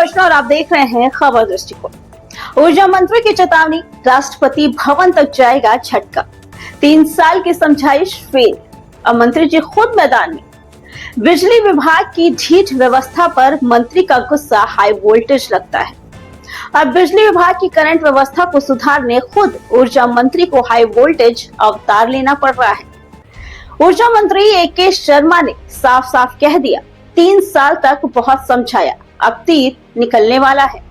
अर्चना और आप देख रहे हैं खबर दृष्टिकोण। ऊर्जा मंत्री की चेतावनी, राष्ट्रपति भवन तक जाएगा झटका। 3 साल की समझाइश फेल, अब मंत्री जी खुद मैदान में। बिजली विभाग की ढीठ व्यवस्था पर मंत्री का गुस्सा हाई वोल्टेज लगता है। अब बिजली विभाग की करंट व्यवस्था को सुधारने खुद ऊर्जा मंत्री को हाई वोल्टेज अवतार लेना पड़ रहा है। ऊर्जा मंत्री ए.के. शर्मा ने साफ साफ कह दिया, 3 साल तक बहुत समझाया, अब तीर निकलने वाला है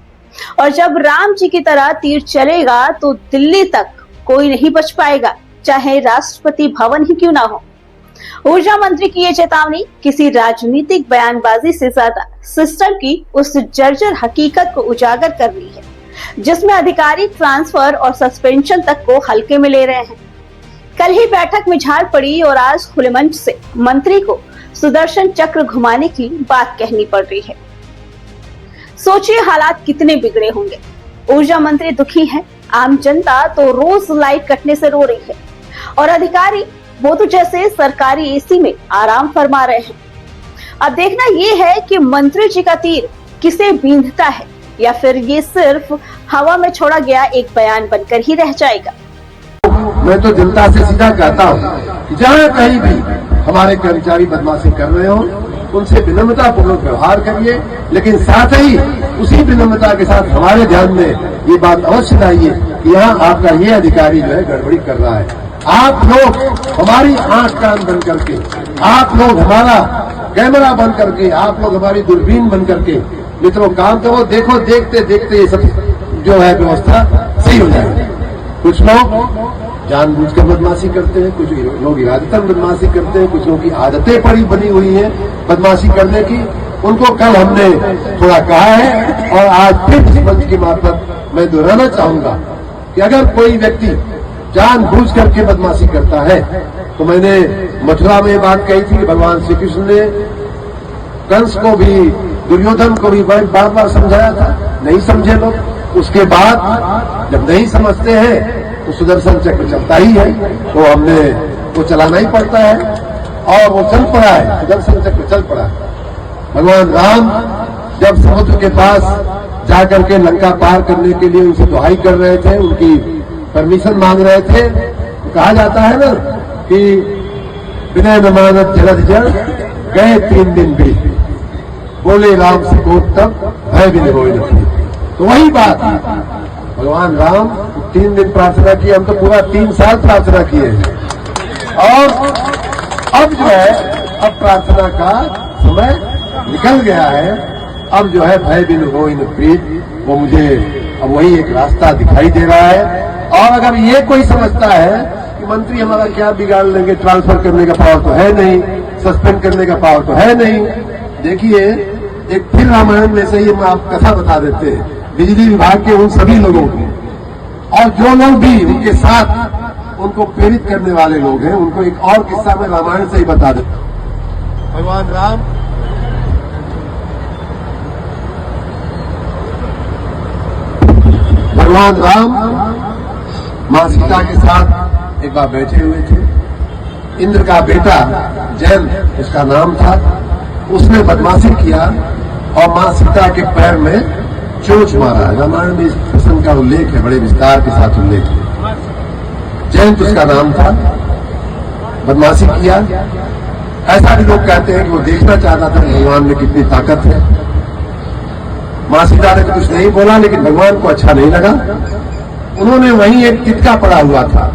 और जब राम जी की तरह तीर चलेगा तो दिल्ली तक कोई नहीं बच पाएगा, चाहे राष्ट्रपति भवन ही क्यों ना हो। ऊर्जा मंत्री की ये चेतावनी किसी राजनीतिक बयानबाजी से ज्यादा सिस्टम की उस जर्जर हकीकत को उजागर कर रही है, जिसमें अधिकारी ट्रांसफर और सस्पेंशन तक को हल्के में ले रहे हैं। कल ही बैठक में झाड़ पड़ी और आज खुले मंच से मंत्री को सुदर्शन चक्र घुमाने की बात कहनी पड़ रही है। सोचिए हालात कितने बिगड़े होंगे। ऊर्जा मंत्री दुखी है, आम जनता तो रोज लाइट कटने से रो रही है और अधिकारी वो तो जैसे सरकारी एसी में आराम फरमा रहे हैं। अब देखना ये है कि मंत्री जी का तीर किसे बींधता है या फिर ये सिर्फ हवा में छोड़ा गया एक बयान बनकर ही रह जाएगा। मैं तो जनता से सीधा कहता हूँ कि जहाँ कहीं भी हमारे कर्मचारी बदमाशी कर रहे हो, उनसे विनम्रता पूर्वक व्यवहार करिए, लेकिन साथ ही उसी विनम्रता के साथ हमारे ध्यान में ये बात अवश्य लाइए कि यहाँ आपका ये अधिकारी जो है गड़बड़ी कर रहा है। आप लोग हमारी आंख कान बंद करके, आप लोग हमारा कैमरा बंद करके, आप लोग हमारी दूरबीन बंद करके मित्रों काम करो, देखो देखते देखते ये सब जो है व्यवस्था सही हो जाएगी। कुछ लोग जानबूझकर बदमाशी करते हैं, कुछ लोग इरादतन बदमाशी करते हैं, कुछ लोगों की आदतें पड़ी बनी हुई हैं बदमाशी करने की। उनको कल हमने थोड़ा कहा है और आज फिर इस मंच की मार्फत मैं दोहराना चाहूंगा कि अगर कोई व्यक्ति जानबूझ करके बदमाशी करता है, तो मैंने मथुरा में बात कही थी, भगवान श्री कृष्ण ने कंस को भी दुर्योधन को भी बार बार समझाया था, नहीं समझे लोग। उसके बाद जब नहीं समझते हैं तो सुदर्शन चक्र चलता ही है, तो हमने वो चलाना ही पड़ता है और वो चल पड़ा है, सुदर्शन चक्र चल पड़ा है। भगवान राम जब समुद्र के पास जाकर के लंका पार करने के लिए उनसे दुहाई कर रहे थे, उनकी परमिशन मांग रहे थे, तो कहा जाता है ना कि विनय न मानत जलद जल गए 3 दिन भी, बोले राम से कोट तब भय भी हो नहीं। तो वही बात, भगवान राम 3 दिन प्रार्थना की, हम तो पूरा 3 साल प्रार्थना किए हैं और अब जो है अब प्रार्थना का समय निकल गया है। अब जो है भय बिन हो इन प्रीत, वो मुझे अब वही एक रास्ता दिखाई दे रहा है। और अगर ये कोई समझता है कि मंत्री हमारा क्या बिगाड़ लेंगे, ट्रांसफर करने का पावर तो है नहीं, सस्पेंड करने का पावर तो है नहीं। देखिए एक फिर रामायण में से ही हम आप कथा बता देते हैं बिजली विभाग के उन सभी लोगों की, और जो लोग भी उनके साथ उनको प्रेरित करने वाले लोग हैं, उनको एक और किस्सा में रामायण से ही बता देता हूं। भगवान राम मां सीता के साथ एक बार बैठे हुए थे। इंद्र का बेटा जैन उसका नाम था, उसने बदमाशी किया और मां सीता के पैर में चोट मारा। रामायण में इस प्रसंग का उल्लेख है, बड़े विस्तार के साथ उल्लेख है। जयंत उसका नाम था, बदमाशी किया। ऐसा भी लोग कहते हैं कि वो देखना चाहता था भगवान में कितनी ताकत है। मां सीता ने तो कुछ नहीं बोला, लेकिन भगवान को अच्छा नहीं लगा। उन्होंने वहीं एक तिनका पड़ा हुआ था,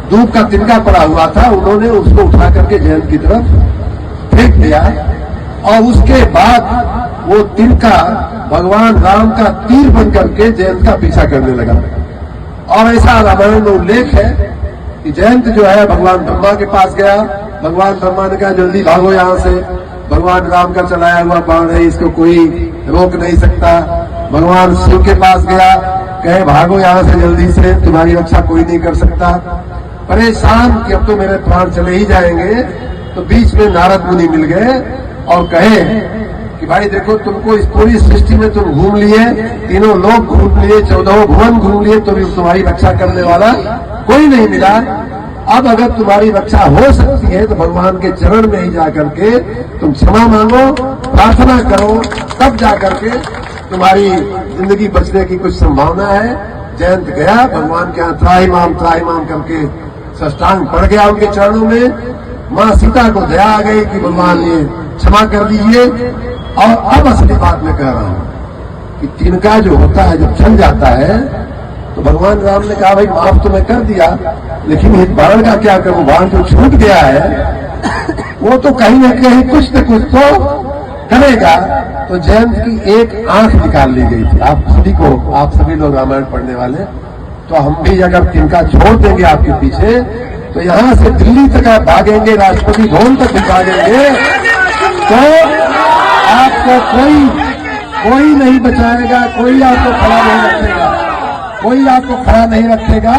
दूध का तिनका पड़ा हुआ था, उन्होंने उसको उठा करके जयंत की तरफ फेंक दिया और उसके बाद वो तिनका भगवान राम का तीर बन करके जयंत का पीछा करने लगा। और ऐसा रामायण में उल्लेख है कि जयंत जो है भगवान ब्रह्मा के पास गया। भगवान ब्रह्मा ने कहा जल्दी भागो यहाँ से, भगवान राम का चलाया हुआ बाण है, इसको कोई रोक नहीं सकता। भगवान शिव के पास गया, कहे भागो यहाँ से जल्दी से, तुम्हारी रक्षा कोई नहीं कर सकता। परेशान कि अब तो मेरे प्राण चले ही जाएंगे, तो बीच में नारद मुनि मिल गए और कहे कि भाई देखो, तुमको इस पूरी सृष्टि में तुम घूम लिए, तीनों लोग घूम लिए, 14 भुवन घूम लिए, तो भी तुम्हारी रक्षा करने वाला कोई नहीं मिला। अब अगर तुम्हारी रक्षा हो सकती है तो भगवान के चरण में ही जाकर के तुम क्षमा मांगो, प्रार्थना करो, तब जाकर के तुम्हारी जिंदगी बचने की कुछ संभावना है। जयंत गया भगवान के यहाँ त्राहिमाम करके साष्टांग पड़ गया उनके चरणों में। मां सीता को दया आ गई कि भगवान ये क्षमा कर दीजिए। और अब असली बात मैं कह रहा हूं कि तिनका जो होता है जब चल जाता है तो भगवान राम ने कहा भाई माफ तो मैं कर दिया, लेकिन इस बाण का क्या करूं, बाण जो छूट गया है वो तो कहीं न कहीं कुछ न कुछ तो करेगा। तो जयंत की एक आंख निकाल ली गई थी। आप सभी लोग रामायण पढ़ने वाले, तो हम भी अगर तिनका छोड़ देंगे आपके पीछे तो यहां से दिल्ली तक आप भागेंगे, राष्ट्रपति भवन तक भी भागेंगे, तो आपको कोई नहीं बचाएगा, कोई आपको खड़ा नहीं रखेगा, कोई आपको खड़ा नहीं रखेगा।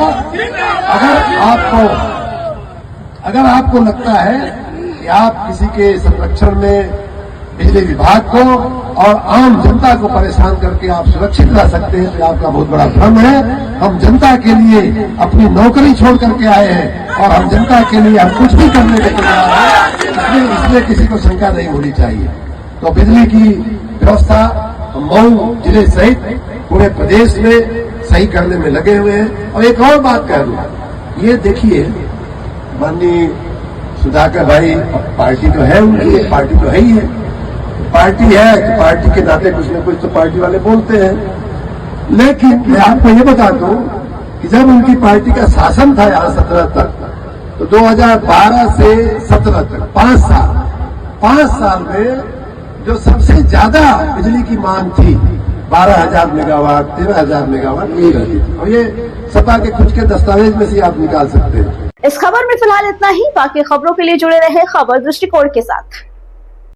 अगर आपको लगता है कि आप किसी के संरक्षण में बिजली विभाग को और आम जनता को परेशान करके आप सुरक्षित रह सकते हैं तो आपका बहुत बड़ा भ्रम है। हम जनता के लिए अपनी नौकरी छोड़ करके आए हैं और हम जनता के लिए हम कुछ भी करने के तैयार हैं, इसलिए किसी को शंका नहीं होनी चाहिए। तो बिजली की व्यवस्था मऊ जिले सहित पूरे प्रदेश में सही करने में लगे हुए हैं। और एक और बात कह दूं, ये देखिए माननीय सुधाकर भाई, पार्टी तो है उनकी, एक पार्टी तो है ही है, पार्टी है तो पार्टी के नाते कुछ न कुछ तो पार्टी वाले बोलते हैं। लेकिन मैं आपको ये बता दूं कि जब उनकी पार्टी का शासन था यहाँ 17 तक, तो 2012 से 17 तक 5 साल में जो सबसे ज्यादा बिजली की मांग थी 12,000 मेगावाट 13,000 मेगावाट यही रहती थी। और ये सपा के कुछ के दस्तावेज में से आप निकाल सकते हैं। इस खबर में फिलहाल इतना ही। बाकी खबरों के लिए जुड़े रहे खबर दृष्टिकोण के साथ।